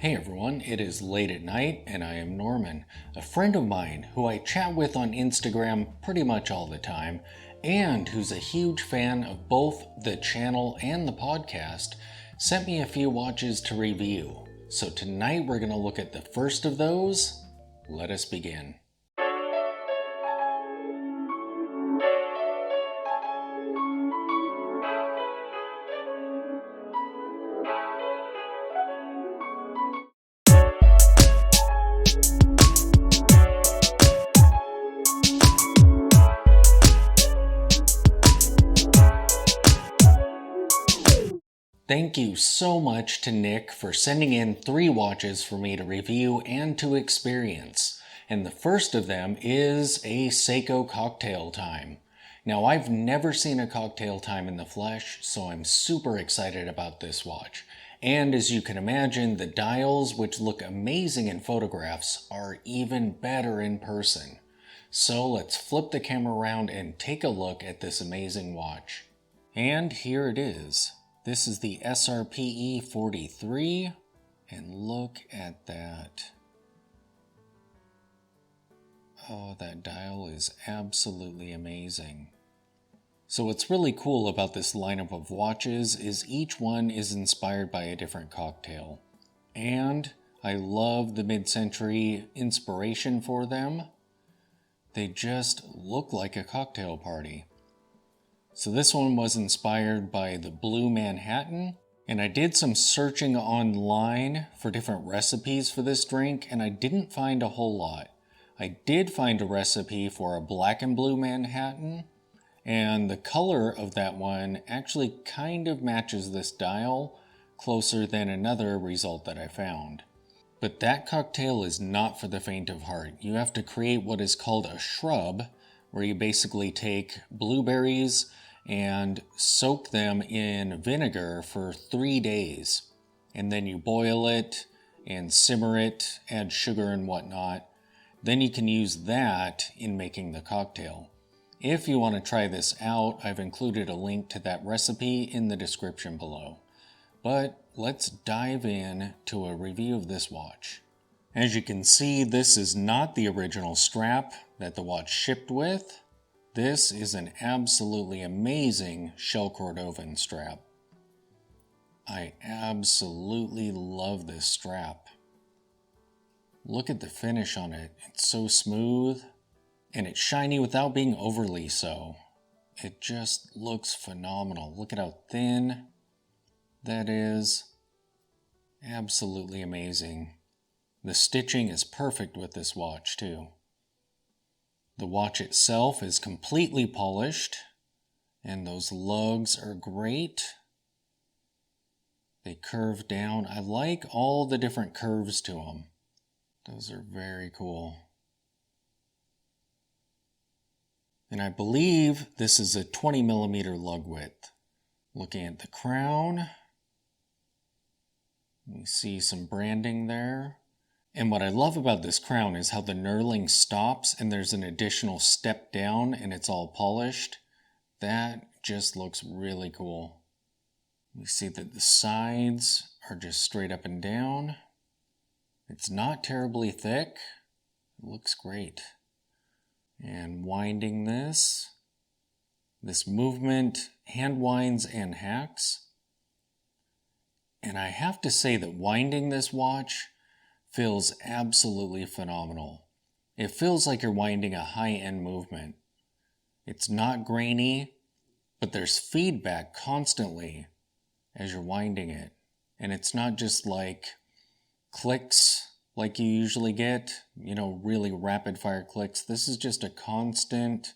Hey everyone, it is late at night and I am Norman, a friend of mine who I chat with on Instagram pretty much all the time, and who's a huge fan of both the channel and the podcast, sent me a few watches to review. So tonight we're going to look at the first of those. Let us begin. Thank you so much to Nick for sending in 3 watches for me to review and to experience. And the first of them is a Seiko Cocktail Time. Now, I've never seen a Cocktail Time in the flesh, so I'm super excited about this watch. And as you can imagine, the dials, which look amazing in photographs, are even better in person. So let's flip the camera around and take a look at this amazing watch. And here it is. This is the SRPE43, and look at that. Oh, that dial is absolutely amazing. So what's really cool about this lineup of watches is each one is inspired by a different cocktail. And I love the mid-century inspiration for them. They just look like a cocktail party. So this one was inspired by the Blue Manhattan, and I did some searching online for different recipes for this drink, and I didn't find a whole lot. I did find a recipe for a Black and Blue Manhattan, and the color of that one actually kind of matches this dial closer than another result that I found. But that cocktail is not for the faint of heart. You have to create what is called a shrub, where you basically take blueberries and soak them in vinegar for 3 days. And then you boil it and simmer it, add sugar and whatnot. Then you can use that in making the cocktail. If you want to try this out, I've included a link to that recipe in the description below. But let's dive in to a review of this watch. As you can see, this is not the original strap that the watch shipped with. This is an absolutely amazing shell Cordovan strap. I absolutely love this strap. Look at the finish on it. It's so smooth, and it's shiny without being overly so. It just looks phenomenal. Look at how thin that is. Absolutely amazing. The stitching is perfect with this watch too. The watch itself is completely polished, and those lugs are great. They curve down. I like all the different curves to them. Those are very cool. And I believe this is a 20 millimeter lug width. Looking at the crown, you see some branding there. And what I love about this crown is how the knurling stops and there's an additional step down and it's all polished. That just looks really cool. You see that the sides are just straight up and down. It's not terribly thick. It looks great. And winding this movement hand winds and hacks. And I have to say that winding this watch feels absolutely phenomenal. It feels like you're winding a high-end movement. It's not grainy, but there's feedback constantly as you're winding it. And it's not just like clicks like you usually get, really rapid fire clicks. This is just a constant,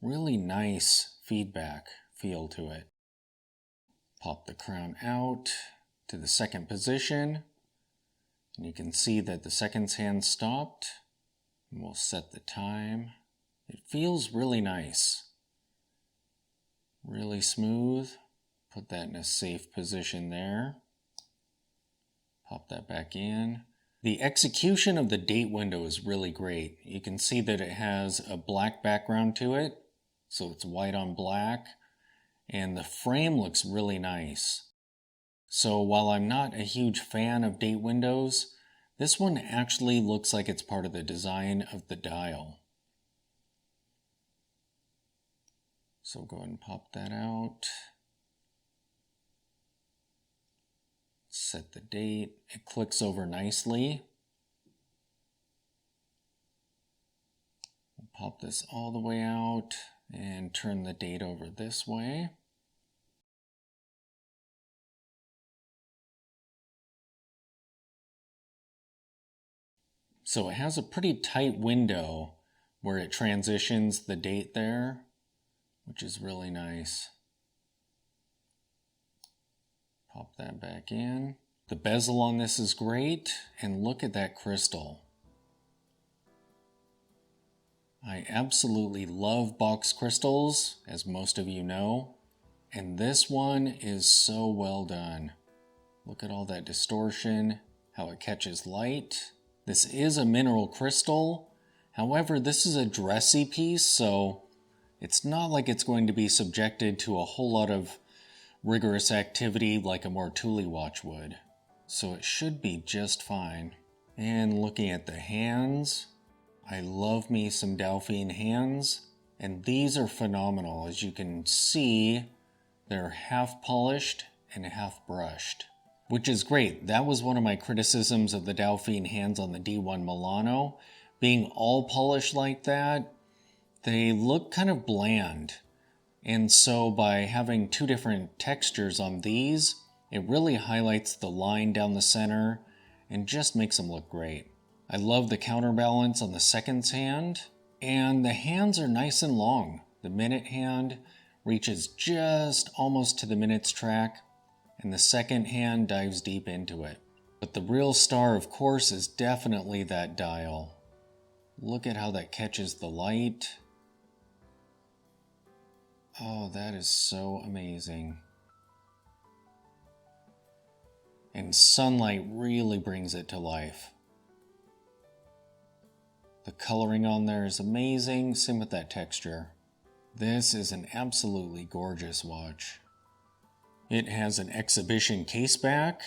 really nice feedback feel to it. Pop the crown out to the second position. And you can see that the seconds hand stopped. And we'll set the time. It feels really nice. Really smooth. Put that in a safe position there. Pop that back in. The execution of the date window is really great. You can see that it has a black background to it. So it's white on black. And the frame looks really nice. So while I'm not a huge fan of date windows, this one actually looks like it's part of the design of the dial. So go ahead and pop that out. Set the date. It clicks over nicely. We'll pop this all the way out and turn the date over this way. So it has a pretty tight window where it transitions the date there, which is really nice. Pop that back in. The bezel on this is great, and look at that crystal. I absolutely love box crystals, as most of you know, and this one is so well done. Look at all that distortion, how it catches light. This is a mineral crystal. However, this is a dressy piece, so it's not like it's going to be subjected to a whole lot of rigorous activity like a more tooly watch would. So it should be just fine. And looking at the hands, I love me some Delphine hands, and these are phenomenal. As you can see, they're half polished and half brushed, which is great. That was one of my criticisms of the Delphine hands on the D1 Milano. Being all polished like that, they look kind of bland. And so by having two different textures on these, it really highlights the line down the center and just makes them look great. I love the counterbalance on the second's hand, and the hands are nice and long. The minute hand reaches just almost to the minutes track, and the second hand dives deep into it. But the real star, of course, is definitely that dial. Look at how that catches the light. Oh, that is so amazing. And sunlight really brings it to life. The coloring on there is amazing, same with that texture. This is an absolutely gorgeous watch. It has an exhibition case back,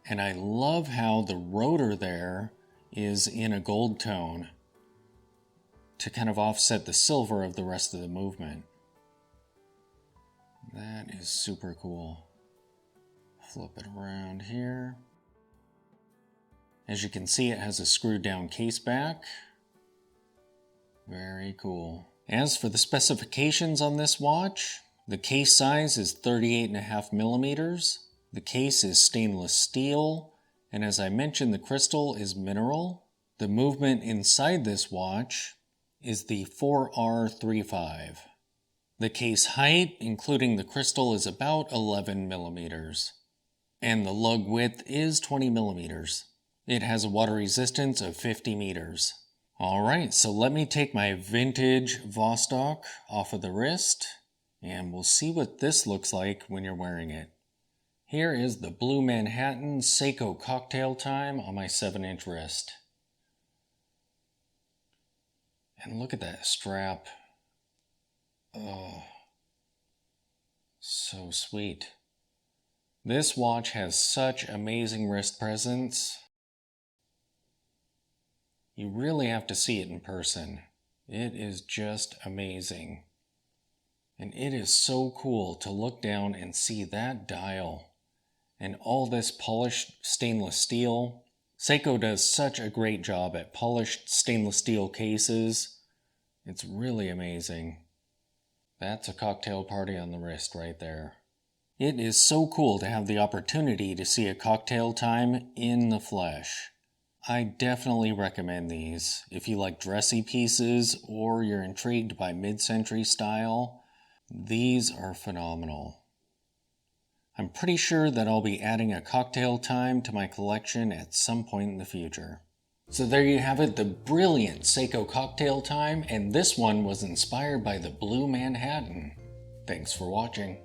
and I love how the rotor there is in a gold tone to kind of offset the silver of the rest of the movement. That is super cool. Flip it around here. As you can see, it has a screwed down case back. Very cool. As for the specifications on this watch, the case size is 38.5 millimeters. The case is stainless steel, and as I mentioned, the crystal is mineral. The movement inside this watch is the 4R35. The case height, including the crystal, is about 11 millimeters. And the lug width is 20 millimeters. It has a water resistance of 50 meters. Alright, so let me take my vintage Vostok off of the wrist, and we'll see what this looks like when you're wearing it. Here is the Blue Manhattan Seiko Cocktail Time on my 7-inch wrist. And look at that strap. Oh, so sweet. This watch has such amazing wrist presence. You really have to see it in person. It is just amazing. And it is so cool to look down and see that dial and all this polished stainless steel. Seiko does such a great job at polished stainless steel cases. It's really amazing. That's a cocktail party on the wrist right there. It is so cool to have the opportunity to see a Cocktail Time in the flesh. I definitely recommend these if you like dressy pieces or you're intrigued by mid-century style. These are phenomenal. I'm pretty sure that I'll be adding a Cocktail Time to my collection at some point in the future. So there you have it, the brilliant Seiko Cocktail Time, and this one was inspired by the Blue Manhattan. Thanks for watching.